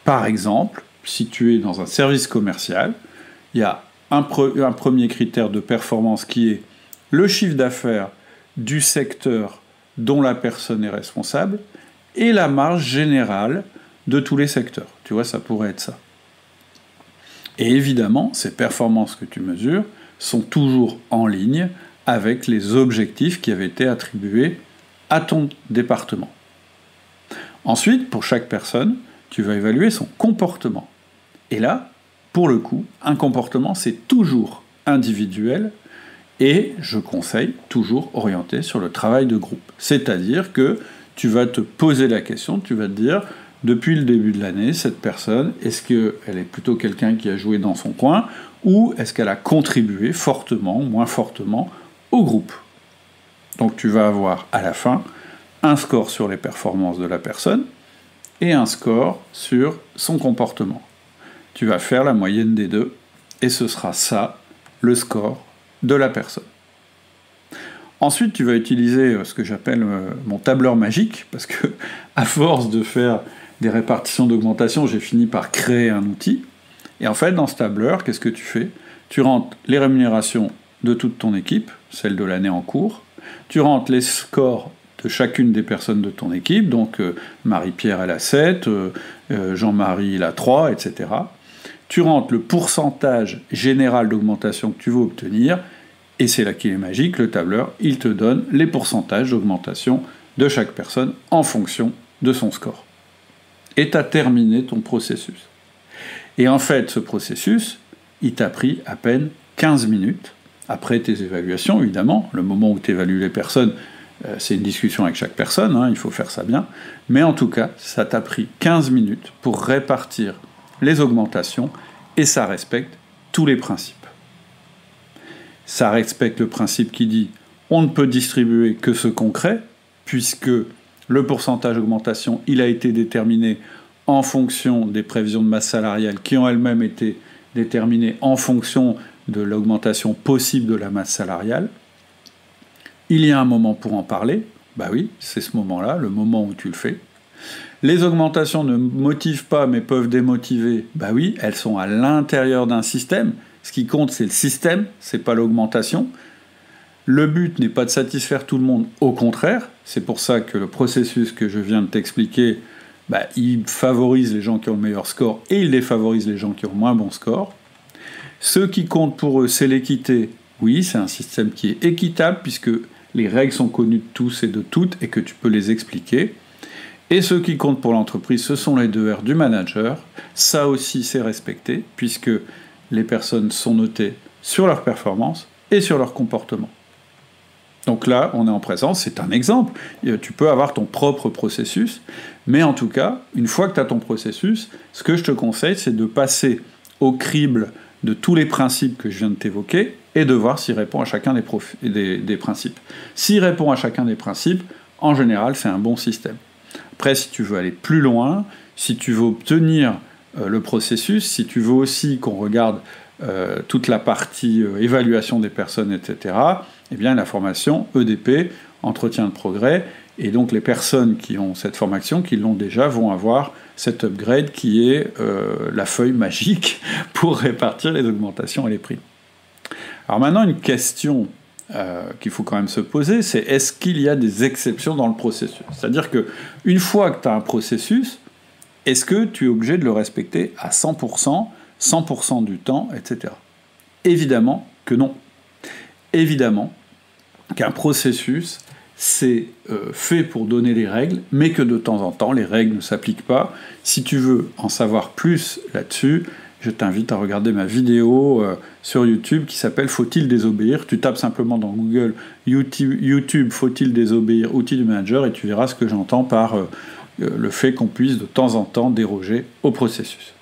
Par exemple, si tu es dans un service commercial, il y a un premier critère de performance qui est le chiffre d'affaires du secteur dont la personne est responsable et la marge générale de tous les secteurs. Tu vois, ça pourrait être ça. Et évidemment, ces performances que tu mesures sont toujours en ligne avec les objectifs qui avaient été attribués à ton département. Ensuite, pour chaque personne, tu vas évaluer son comportement. Et là, pour le coup, un comportement, c'est toujours individuel et, je conseille, toujours orienté sur le travail de groupe. C'est-à-dire que tu vas te poser la question, tu vas te dire, depuis le début de l'année, cette personne, est-ce qu'elle est plutôt quelqu'un qui a joué dans son coin ou est-ce qu'elle a contribué fortement, moins fortement, au groupe ? Donc tu vas avoir à la fin un score sur les performances de la personne et un score sur son comportement. Tu vas faire la moyenne des deux et ce sera ça, le score de la personne. Ensuite, tu vas utiliser ce que j'appelle mon tableur magique, parce que à force de faire des répartitions d'augmentation, j'ai fini par créer un outil. Et en fait, dans ce tableur, qu'est-ce que tu fais ? Tu rentres les rémunérations de toute ton équipe, celle de l'année en cours. Tu rentres les scores de chacune des personnes de ton équipe, donc Marie-Pierre, elle a 7, Jean-Marie, il a 3, etc. Tu rentres le pourcentage général d'augmentation que tu veux obtenir, et c'est là qu'il est magique, le tableur, il te donne les pourcentages d'augmentation de chaque personne en fonction de son score. Et tu as terminé ton processus. Et en fait, ce processus, il t'a pris à peine 15 minutes, après tes évaluations, évidemment. Le moment où tu évalues les personnes, c'est une discussion avec chaque personne, il faut faire ça bien. Mais en tout cas, ça t'a pris 15 minutes pour répartir les augmentations, et ça respecte tous les principes. Ça respecte le principe qui dit on ne peut distribuer que ce qu'on crée, puisque le pourcentage d'augmentation, il a été déterminé en fonction des prévisions de masse salariale qui ont elles-mêmes été déterminées en fonction de l'augmentation possible de la masse salariale. Il y a un moment pour en parler, bah oui, c'est ce moment-là, le moment où tu le fais. Les augmentations ne motivent pas mais peuvent démotiver, bah oui, elles sont à l'intérieur d'un système. Ce qui compte, c'est le système, c'est pas l'augmentation. Le but n'est pas de satisfaire tout le monde, au contraire. C'est pour ça que le processus que je viens de t'expliquer, il favorise les gens qui ont le meilleur score et il défavorise les gens qui ont moins bon score. Ce qui compte pour eux, c'est l'équité. Oui, c'est un système qui est équitable puisque les règles sont connues de tous et de toutes et que tu peux les expliquer. Et ce qui compte pour l'entreprise, ce sont les 2 R du manager. Ça aussi, c'est respecté puisque les personnes sont notées sur leur performance et sur leur comportement. Donc là, on est en présence, c'est un exemple. Tu peux avoir ton propre processus, mais en tout cas, une fois que tu as ton processus, ce que je te conseille, c'est de passer au crible de tous les principes que je viens de t'évoquer et de voir s'il répond à chacun des principes. S'il répond à chacun des principes, en général, c'est un bon système. Après, si tu veux aller plus loin, si tu veux obtenir le processus, si tu veux aussi qu'on regarde toute la partie évaluation des personnes, etc., eh bien la formation EDP, entretien de progrès, Et donc les personnes qui ont cette formation, qui l'ont déjà, vont avoir cet upgrade qui est la feuille magique pour répartir les augmentations et les primes. Alors maintenant, une question qu'il faut quand même se poser, c'est est-ce qu'il y a des exceptions dans le processus? C'est-à-dire qu'une fois que tu as un processus, est-ce que tu es obligé de le respecter à 100%, 100% du temps, etc. Évidemment que non. Évidemment qu'un processus, c'est fait pour donner les règles, mais que de temps en temps, les règles ne s'appliquent pas. Si tu veux en savoir plus là-dessus, je t'invite à regarder ma vidéo sur YouTube qui s'appelle « Faut-il désobéir ?» Tu tapes simplement dans Google YouTube « Faut-il désobéir outils du manager ?» et tu verras ce que j'entends par le fait qu'on puisse de temps en temps déroger au processus.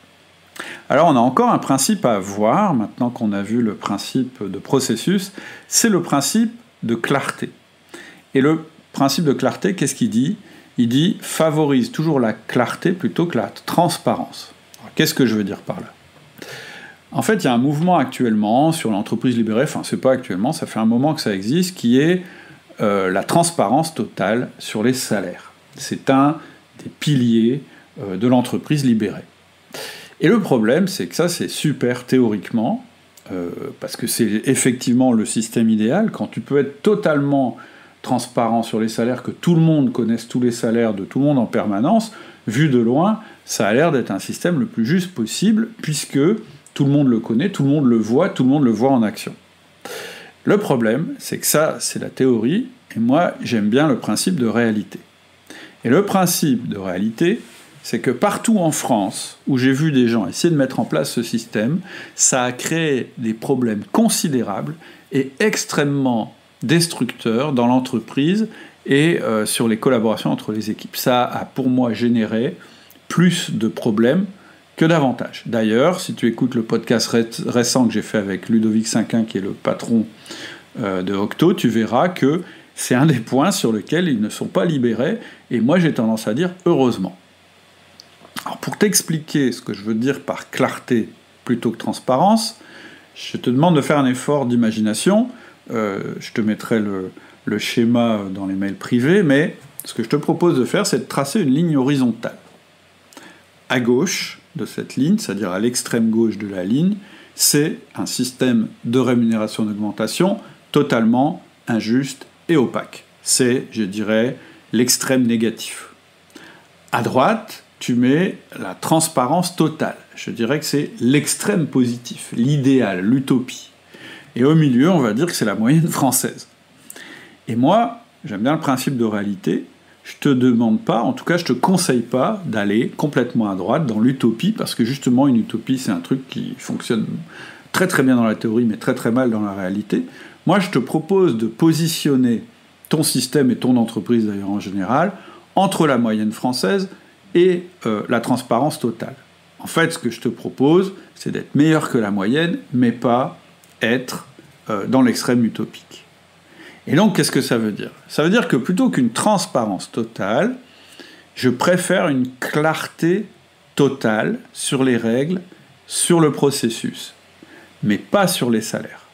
Alors on a encore un principe à voir, maintenant qu'on a vu le principe de processus, c'est le principe de clarté. Et le principe de clarté, qu'est-ce qu'il dit? Il dit « favorise toujours la clarté plutôt que la transparence ». Qu'est-ce que je veux dire par là? En fait, il y a un mouvement actuellement sur l'entreprise libérée, enfin c'est pas actuellement, ça fait un moment que ça existe, qui est la transparence totale sur les salaires. C'est un des piliers de l'entreprise libérée. Et le problème, c'est que ça c'est super théoriquement, parce que c'est effectivement le système idéal, quand tu peux être totalement transparent sur les salaires, que tout le monde connaisse tous les salaires de tout le monde en permanence, vu de loin, ça a l'air d'être un système le plus juste possible, puisque tout le monde le connaît, tout le monde le voit en action. Le problème, c'est que ça, c'est la théorie, et moi, j'aime bien le principe de réalité. Et le principe de réalité, c'est que partout en France, où j'ai vu des gens essayer de mettre en place ce système, ça a créé des problèmes considérables et extrêmement destructeurs dans l'entreprise et sur les collaborations entre les équipes. Ça a pour moi généré plus de problèmes que d'avantages. D'ailleurs, si tu écoutes le podcast récent que j'ai fait avec Ludovic Cinquin, qui est le patron de Octo, tu verras que c'est un des points sur lesquels ils ne sont pas libérés, et moi j'ai tendance à dire heureusement. Alors pour t'expliquer ce que je veux dire par clarté plutôt que transparence, je te demande de faire un effort d'imagination. Je te mettrai le schéma dans les mails privés, mais ce que je te propose de faire, c'est de tracer une ligne horizontale. À gauche de cette ligne, c'est-à-dire à l'extrême gauche de la ligne, c'est un système de rémunération d'augmentation totalement injuste et opaque. C'est, je dirais, l'extrême négatif. À droite, tu mets la transparence totale. Je dirais que c'est l'extrême positif, l'idéal, l'utopie. Et au milieu, on va dire que c'est la moyenne française. Et moi, j'aime bien le principe de réalité. Je te demande pas, en tout cas je te conseille pas d'aller complètement à droite dans l'utopie, parce que justement une utopie c'est un truc qui fonctionne très très bien dans la théorie mais très très mal dans la réalité. Moi je te propose de positionner ton système et ton entreprise d'ailleurs en général entre la moyenne française et la transparence totale. En fait ce que je te propose c'est d'être meilleur que la moyenne mais pas être dans l'extrême utopique. Et donc, qu'est-ce que ça veut dire? Ça veut dire que plutôt qu'une transparence totale, je préfère une clarté totale sur les règles, sur le processus, mais pas sur les salaires.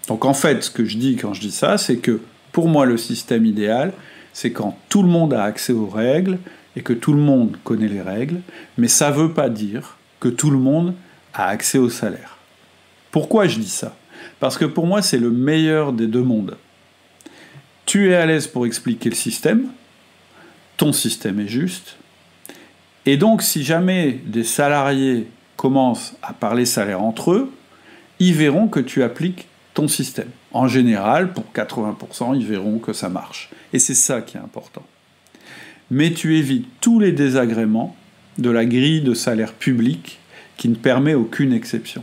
Donc en fait, ce que je dis quand je dis ça, c'est que pour moi, le système idéal, c'est quand tout le monde a accès aux règles et que tout le monde connaît les règles, mais ça ne veut pas dire que tout le monde a accès au salaire. Pourquoi je dis ça? Parce que pour moi, c'est le meilleur des deux mondes. Tu es à l'aise pour expliquer le système, ton système est juste, et donc si jamais des salariés commencent à parler salaire entre eux, ils verront que tu appliques ton système. En général, pour 80%, ils verront que ça marche. Et c'est ça qui est important. Mais tu évites tous les désagréments de la grille de salaire public qui ne permet aucune exception.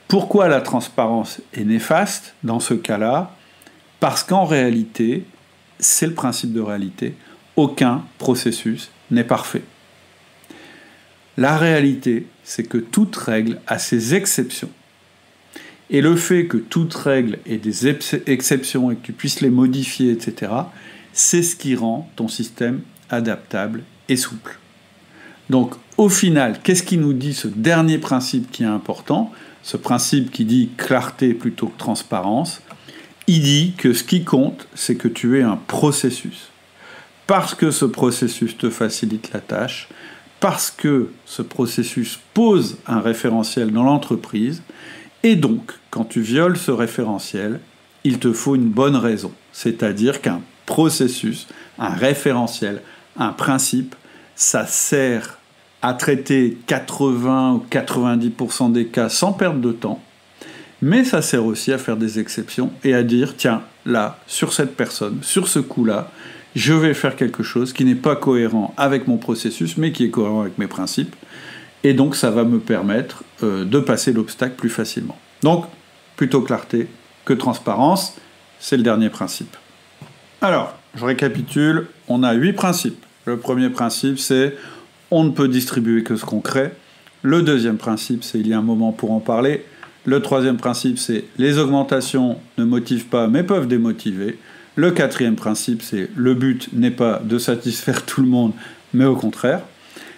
Pourquoi la transparence est néfaste dans ce cas-là? Parce qu'en réalité, c'est le principe de réalité, aucun processus n'est parfait. La réalité, c'est que toute règle a ses exceptions. Et le fait que toute règle ait des exceptions et que tu puisses les modifier, etc., c'est ce qui rend ton système adaptable et souple. Donc, au final, qu'est-ce qui nous dit ce dernier principe qui est important? Ce principe qui dit clarté plutôt que transparence. Il dit que ce qui compte, c'est que tu aies un processus. Parce que ce processus te facilite la tâche, parce que ce processus pose un référentiel dans l'entreprise, et donc, quand tu violes ce référentiel, il te faut une bonne raison. C'est-à-dire qu'un processus, un référentiel, un principe, ça sert à traiter 80 ou 90% des cas sans perdre de temps, mais ça sert aussi à faire des exceptions et à dire, tiens, là, sur cette personne, sur ce coup-là, je vais faire quelque chose qui n'est pas cohérent avec mon processus, mais qui est cohérent avec mes principes, et donc ça va me permettre de passer l'obstacle plus facilement. Donc, plutôt clarté que transparence, c'est le dernier principe. Alors, je récapitule, on a 8 principes. Le premier principe, c'est on ne peut distribuer que ce qu'on crée. Le deuxième principe, c'est il y a un moment pour en parler. Le troisième principe, c'est les augmentations ne motivent pas mais peuvent démotiver. Le quatrième principe, c'est le but n'est pas de satisfaire tout le monde, mais au contraire.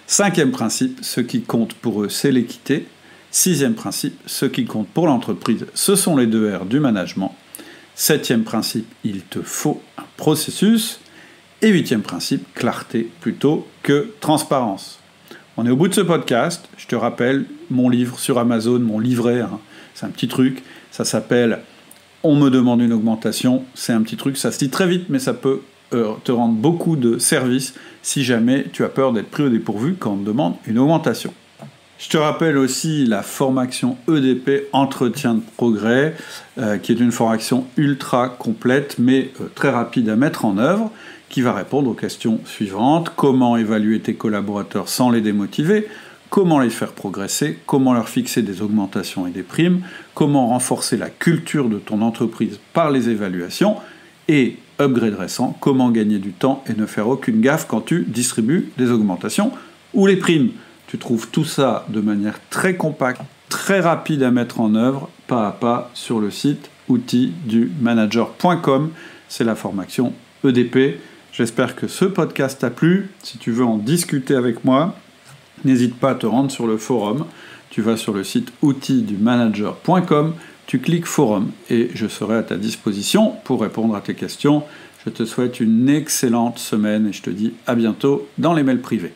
Cinquième principe, ce qui compte pour eux, c'est l'équité. Sixième principe, ce qui compte pour l'entreprise, ce sont les 2 R du management. Septième principe, il te faut un processus. Et huitième principe, clarté plutôt que transparence. On est au bout de ce podcast. Je te rappelle mon livre sur Amazon, mon livret, c'est un petit truc. Ça s'appelle « On me demande une augmentation ». C'est un petit truc, ça se lit très vite, mais ça peut te rendre beaucoup de services si jamais tu as peur d'être pris au dépourvu quand on te demande une augmentation. Je te rappelle aussi la formation EDP Entretien de progrès, qui est une formation ultra complète, mais très rapide à mettre en œuvre, qui va répondre aux questions suivantes. Comment évaluer tes collaborateurs sans les démotiver? Comment les faire progresser? Comment leur fixer des augmentations et des primes? Comment renforcer la culture de ton entreprise par les évaluations? Et, upgrade récent, comment gagner du temps et ne faire aucune gaffe quand tu distribues des augmentations ou les primes? Tu trouves tout ça de manière très compacte, très rapide à mettre en œuvre, pas à pas, sur le site outildumanager.com. C'est la formation EDP. J'espère que ce podcast t'a plu. Si tu veux en discuter avec moi, n'hésite pas à te rendre sur le forum. Tu vas sur le site outildumanager.com, tu cliques forum et je serai à ta disposition pour répondre à tes questions. Je te souhaite une excellente semaine et je te dis à bientôt dans les mails privés.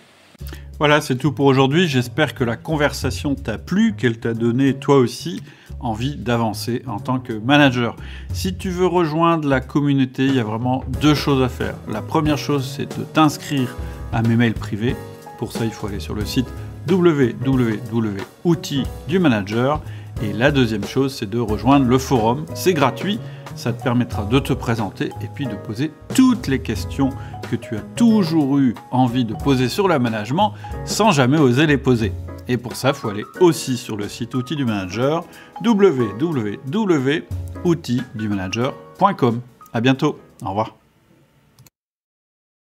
Voilà, c'est tout pour aujourd'hui. J'espère que la conversation t'a plu, qu'elle t'a donné toi aussi envie d'avancer en tant que manager. Si tu veux rejoindre la communauté, il y a vraiment 2 choses à faire. La première chose, c'est de t'inscrire à mes mails privés. Pour ça, il faut aller sur le site www.outildumanager. Et la deuxième chose, c'est de rejoindre le forum. C'est gratuit, ça te permettra de te présenter et puis de poser toutes les questions que tu as toujours eu envie de poser sur le management sans jamais oser les poser. Et pour ça, il faut aller aussi sur le site Outils du Manager, www.outildumanager.com. À bientôt, au revoir.